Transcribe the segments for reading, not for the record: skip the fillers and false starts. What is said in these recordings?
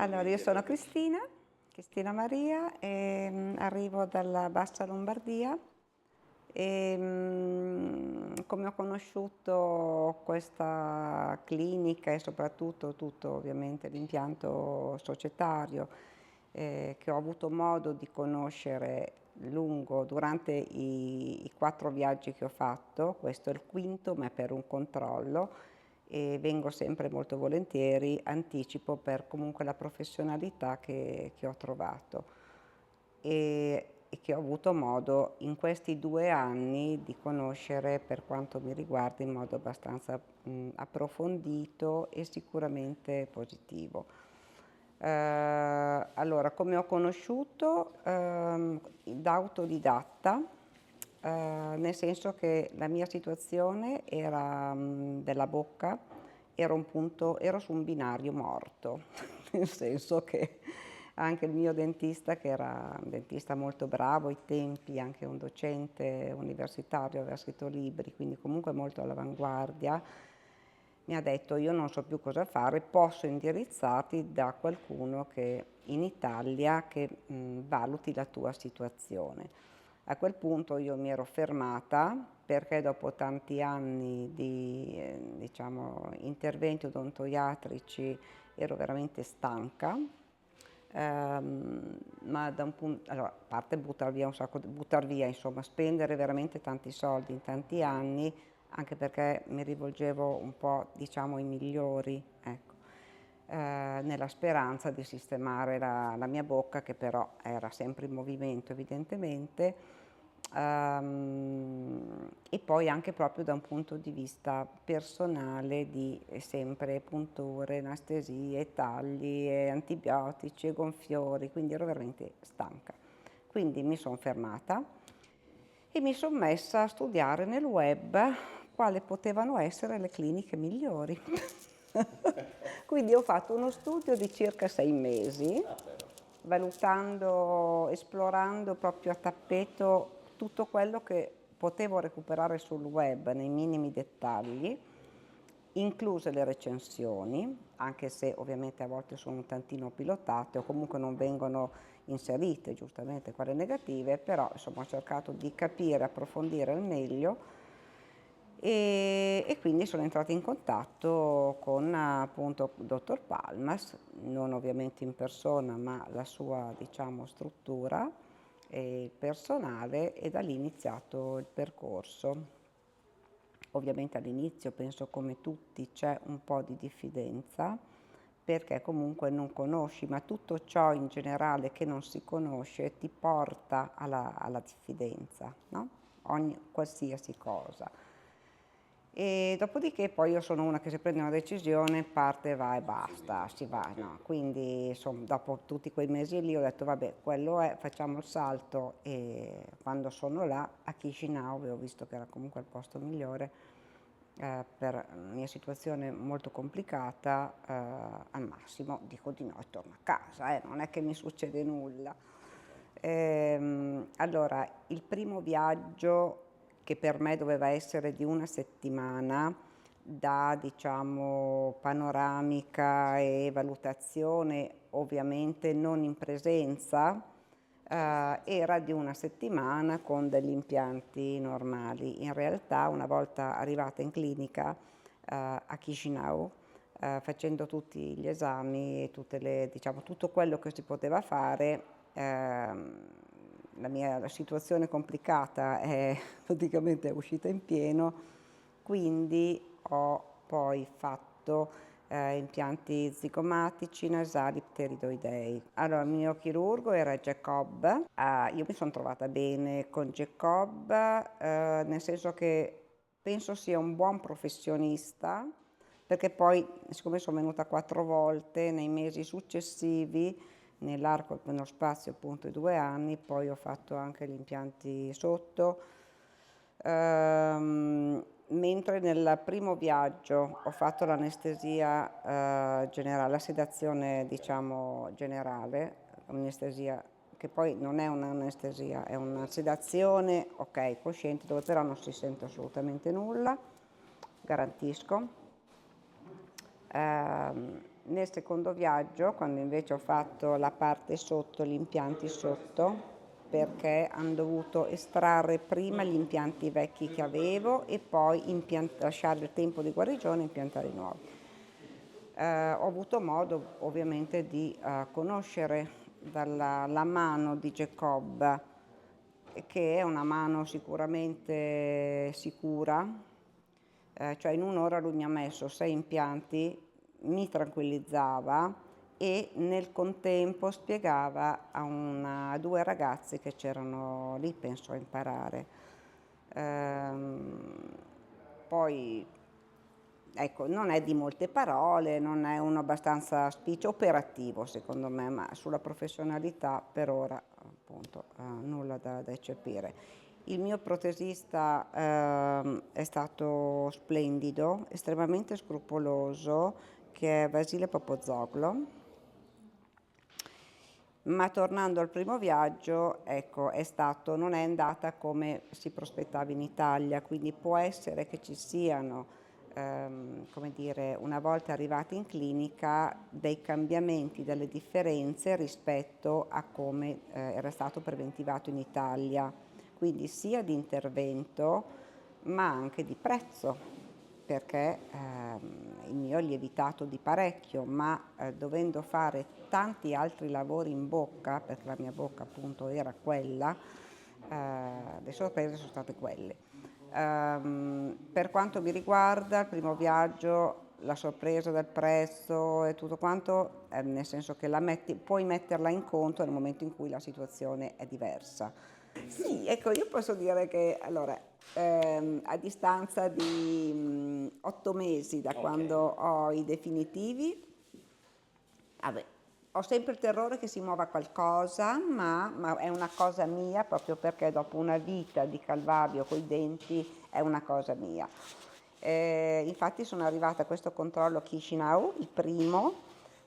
Allora, io sono Cristina Maria, e arrivo dalla Bassa Lombardia e come ho conosciuto questa clinica e soprattutto tutto ovviamente l'impianto societario che ho avuto modo di conoscere durante i 4 viaggi che ho fatto, questo è il quinto ma è per un controllo e vengo sempre molto volentieri, anticipo per comunque la professionalità che ho trovato e che ho avuto modo in questi 2 anni di conoscere per quanto mi riguarda in modo abbastanza approfondito e sicuramente positivo. Allora, come ho conosciuto? Da autodidatta, nel senso che la mia situazione era della bocca, ero su un binario morto, nel senso che anche il mio dentista, che era un dentista molto bravo ai tempi, anche un docente universitario, aveva scritto libri, quindi comunque molto all'avanguardia, mi ha detto: io non so più cosa fare, posso indirizzarti da qualcuno che in Italia che valuti la tua situazione. A quel punto io mi ero fermata perché dopo tanti anni di diciamo, interventi odontoiatrici ero veramente stanca. Ma da un punto, allora, a parte buttar via, insomma, spendere veramente tanti soldi in tanti anni, anche perché mi rivolgevo un po', diciamo, ai migliori, ecco, nella speranza di sistemare la mia bocca, che però era sempre in movimento evidentemente. E poi anche proprio da un punto di vista personale di sempre punture, anestesie, tagli, antibiotici, gonfiori, quindi ero veramente stanca. Quindi mi sono fermata e mi sono messa a studiare nel web quali potevano essere le cliniche migliori. Quindi ho fatto uno studio di circa 6 mesi, valutando, esplorando proprio a tappeto tutto quello che potevo recuperare sul web nei minimi dettagli, incluse le recensioni, anche se ovviamente a volte sono un tantino pilotate o comunque non vengono inserite giustamente quelle negative, però insomma ho cercato di capire, approfondire al meglio e quindi sono entrata in contatto con appunto il dottor Palmas, non ovviamente in persona ma la sua diciamo struttura e il personale, e da lì è iniziato il percorso. Ovviamente all'inizio, penso come tutti, c'è un po' di diffidenza perché comunque non conosci, ma tutto ciò in generale che non si conosce ti porta alla diffidenza, no? Qualsiasi cosa. E dopodiché poi io sono una che se prende una decisione parte, va e basta, si va, no? Quindi insomma, dopo tutti quei mesi lì ho detto vabbè, quello è, facciamo il salto, e quando sono là a Chisinau avevo visto che era comunque il posto migliore per la mia situazione molto complicata, al massimo dico di no e torno a casa, non è che mi succede nulla. Allora, il primo viaggio che per me doveva essere di una settimana, da diciamo panoramica e valutazione, ovviamente non in presenza, era di una settimana con degli impianti normali. In realtà, una volta arrivata in clinica a Chisinau, facendo tutti gli esami e diciamo, tutto quello che si poteva fare, la situazione complicata è praticamente uscita in pieno, quindi ho poi fatto impianti zigomatici, nasali, pteridoidei. Allora, il mio chirurgo era Jacob, io mi sono trovata bene con Jacob, nel senso che penso sia un buon professionista, perché poi, siccome sono venuta 4 volte nei mesi successivi, nell'arco, nello spazio appunto di 2 anni, poi ho fatto anche gli impianti sotto. Mentre nel primo viaggio ho fatto l'anestesia generale, la sedazione diciamo generale, anestesia che poi non è un'anestesia, è una sedazione, ok, cosciente, dove però non si sente assolutamente nulla, garantisco. Nel secondo viaggio, quando invece ho fatto la parte sotto, gli impianti sotto, perché hanno dovuto estrarre prima gli impianti vecchi che avevo e poi lasciare il tempo di guarigione e impiantare i nuovi. Ho avuto modo ovviamente di conoscere la mano di Jacob, che è una mano sicuramente sicura, cioè in un'ora lui mi ha messo 6 impianti, mi tranquillizzava e nel contempo spiegava a due ragazzi che c'erano lì, penso, a imparare. Poi, ecco, non è di molte parole, non è uno abbastanza operativo secondo me, ma sulla professionalità per ora appunto nulla da eccepire. Il mio protesista è stato splendido, estremamente scrupoloso, che è Vasile Popozoglo. Ma tornando al primo viaggio, ecco, non è andata come si prospettava in Italia, quindi può essere che ci siano, come dire, una volta arrivati in clinica, dei cambiamenti, delle differenze rispetto a come era stato preventivato in Italia, quindi sia di intervento ma anche di prezzo, perché il mio è lievitato di parecchio, ma dovendo fare tanti altri lavori in bocca, perché la mia bocca appunto era quella, le sorprese sono state quelle. Per quanto mi riguarda, il primo viaggio, la sorpresa del prezzo e tutto quanto, nel senso che puoi metterla in conto nel momento in cui la situazione è diversa. Sì, ecco, io posso dire che allora, a distanza di 8 mesi da quando ho i definitivi, vabbè, ho sempre il terrore che si muova qualcosa, ma è una cosa mia, proprio perché dopo una vita di calvario coi denti è una cosa mia. Infatti sono arrivata a questo controllo a Chisinau, il primo,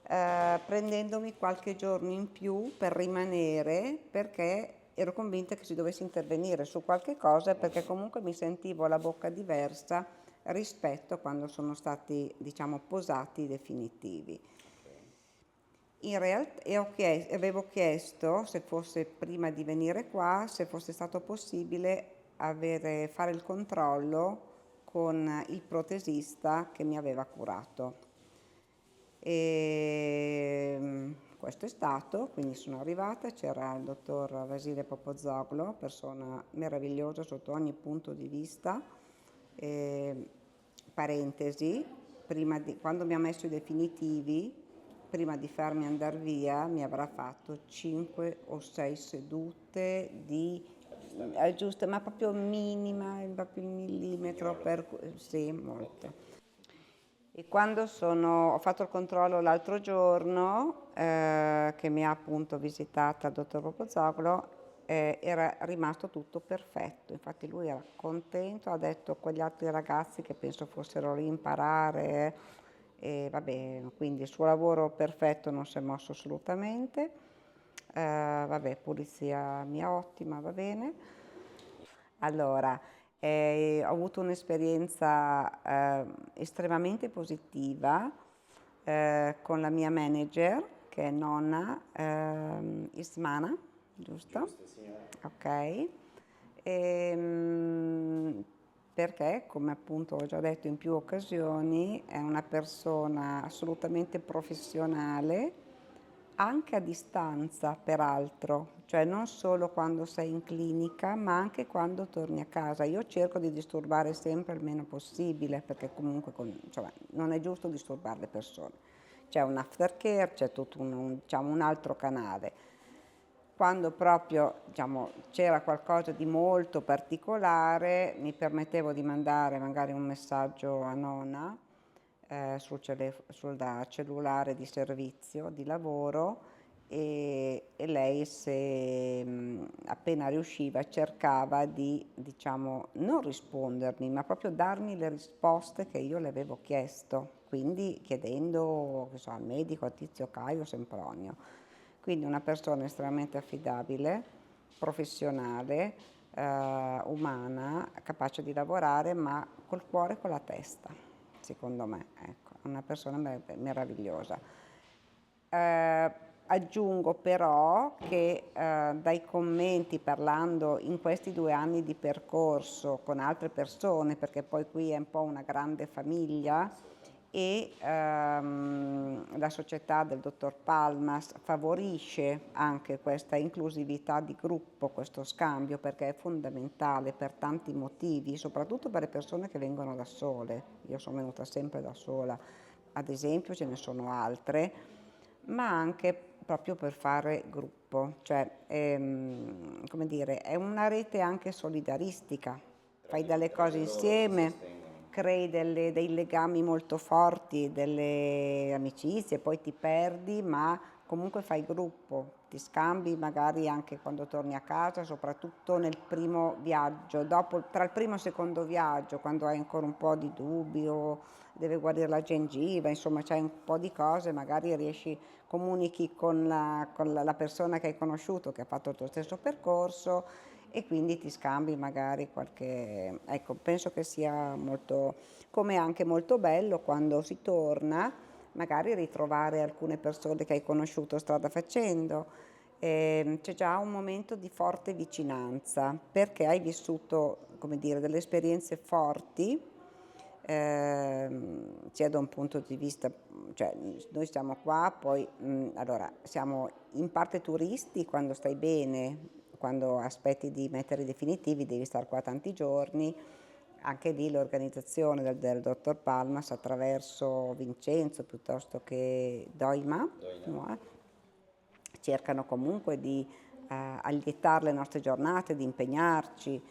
prendendomi qualche giorno in più per rimanere, perché ero convinta che si dovesse intervenire su qualche cosa, perché comunque mi sentivo la bocca diversa rispetto a quando sono stati, diciamo, posati i definitivi. In realtà avevo chiesto se fosse prima di venire qua, se fosse stato possibile fare il controllo con il protesista che mi aveva curato. Questo è stato, quindi sono arrivata, c'era il dottor Vasile Popozoglo, persona meravigliosa sotto ogni punto di vista. Parentesi, quando mi ha messo i definitivi, prima di farmi andare via, mi avrà fatto 5 o 6 sedute giusto, ma proprio minima, proprio il millimetro sì, molto. E quando ho fatto il controllo l'altro giorno, che mi ha appunto visitata il dottor Popozoglo, era rimasto tutto perfetto. Infatti lui era contento, ha detto a quegli altri ragazzi che penso fossero lì a imparare, e vabbè, quindi il suo lavoro perfetto non si è mosso assolutamente. Vabbè, pulizia mia ottima, va bene. Allora, ho avuto un'esperienza estremamente positiva con la mia manager, che è Nonna Ismana, giusto? Giusto, signora. Ok. Ehm, Perché, come appunto ho già detto in più occasioni, è una persona assolutamente professionale, anche a distanza, peraltro, cioè non solo quando sei in clinica, ma anche quando torni a casa. Io cerco di disturbare sempre il meno possibile, perché comunque insomma, non è giusto disturbare le persone. C'è un aftercare, c'è tutto diciamo, un altro canale. Quando proprio diciamo, c'era qualcosa di molto particolare, mi permettevo di mandare magari un messaggio a nonna sul cellulare di servizio, di lavoro, e lei, se appena riusciva, cercava di, diciamo, non rispondermi, ma proprio darmi le risposte che io le avevo chiesto, quindi chiedendo, che so, al medico, a Tizio, Caio, Sempronio. Quindi una persona estremamente affidabile, professionale, umana, capace di lavorare, ma col cuore e con la testa, secondo me. Ecco. una persona meravigliosa. Eh, Aggiungo però che dai commenti, parlando in questi 2 anni di percorso con altre persone, perché poi qui è un po' una grande famiglia, e la società del dottor Palmas favorisce anche questa inclusività di gruppo, questo scambio, perché è fondamentale per tanti motivi, soprattutto per le persone che vengono da sole. Io sono venuta sempre da sola, ad esempio, ce ne sono altre, ma anche proprio per fare gruppo, cioè come dire, è una rete anche solidaristica, fai delle cose insieme, crei dei legami molto forti, delle amicizie, poi ti perdi, ma comunque fai gruppo, ti scambi magari anche quando torni a casa, soprattutto nel primo viaggio, dopo, tra il primo e il secondo viaggio, quando hai ancora un po' di dubbi o deve guarire la gengiva, insomma c'hai un po' di cose, magari riesci, comunichi con la persona che hai conosciuto, che ha fatto il tuo stesso percorso, e quindi ti scambi magari qualche. Ecco, penso che sia molto, come anche molto bello quando si torna, magari ritrovare alcune persone che hai conosciuto strada facendo. C'è già un momento di forte vicinanza perché hai vissuto, come dire, delle esperienze forti, sia da un punto di vista, cioè noi siamo qua, poi allora siamo in parte turisti quando stai bene, quando aspetti di mettere i definitivi devi stare qua tanti giorni. Anche lì l'organizzazione del dottor Palmas attraverso Vincenzo piuttosto che Doima, no? Cercano comunque di allietare le nostre giornate, di impegnarci,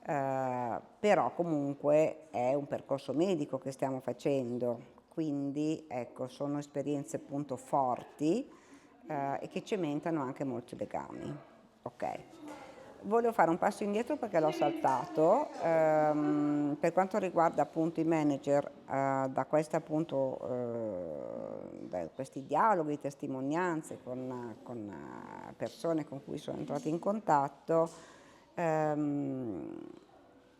però comunque è un percorso medico che stiamo facendo, quindi ecco, sono esperienze appunto forti e che cementano anche molti legami. Ok. Volevo fare un passo indietro perché l'ho saltato. Per quanto riguarda appunto i manager, da queste appunto, da questi dialoghi, testimonianze con persone con cui sono entrata in contatto, ehm,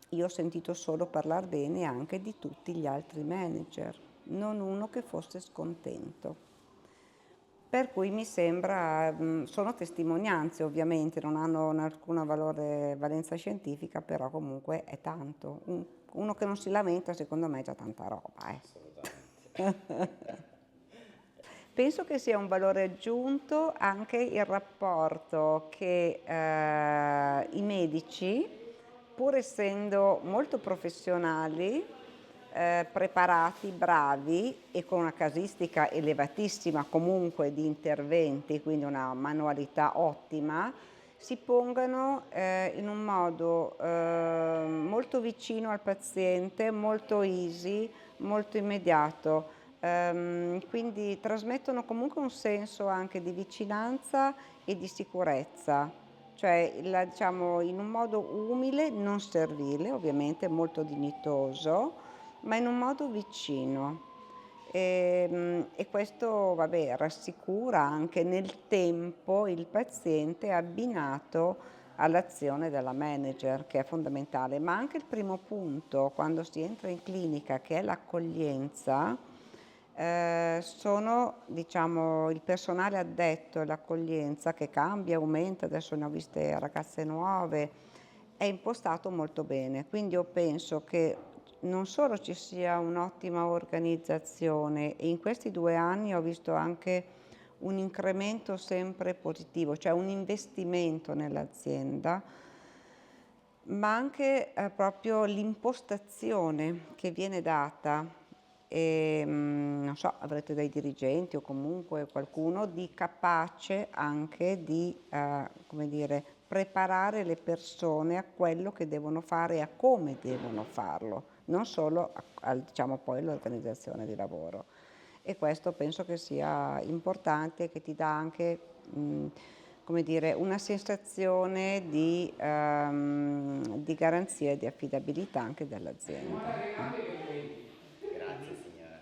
io ho sentito solo parlare bene anche di tutti gli altri manager, non uno che fosse scontento. Per cui mi sembra, sono testimonianze ovviamente, non hanno alcuna valenza scientifica, però comunque è tanto. Uno che non si lamenta secondo me è già tanta roba. Penso che sia un valore aggiunto anche il rapporto che i medici, pur essendo molto professionali, preparati, bravi e con una casistica elevatissima comunque di interventi, quindi una manualità ottima, si pongano in un modo molto vicino al paziente, molto easy, molto immediato. Quindi trasmettono comunque un senso anche di vicinanza e di sicurezza, cioè diciamo in un modo umile, non servile, ovviamente molto dignitoso, ma in un modo vicino. E questo, vabbè, rassicura anche nel tempo il paziente abbinato all'azione della manager, che è fondamentale, ma anche il primo punto, quando si entra in clinica, che è l'accoglienza, sono, diciamo, il personale addetto all'accoglienza che cambia, aumenta, adesso ne ho viste ragazze nuove, è impostato molto bene, quindi io penso che non solo ci sia un'ottima organizzazione, e in questi 2 anni ho visto anche un incremento sempre positivo, cioè un investimento nell'azienda, ma anche proprio l'impostazione che viene data, non so, avrete dei dirigenti o comunque qualcuno di capace anche di, come dire, preparare le persone a quello che devono fare e a come devono farlo, non solo diciamo poi all'organizzazione di lavoro. E questo penso che sia importante, che ti dà anche come dire, una sensazione di garanzia e di affidabilità anche dell'azienda.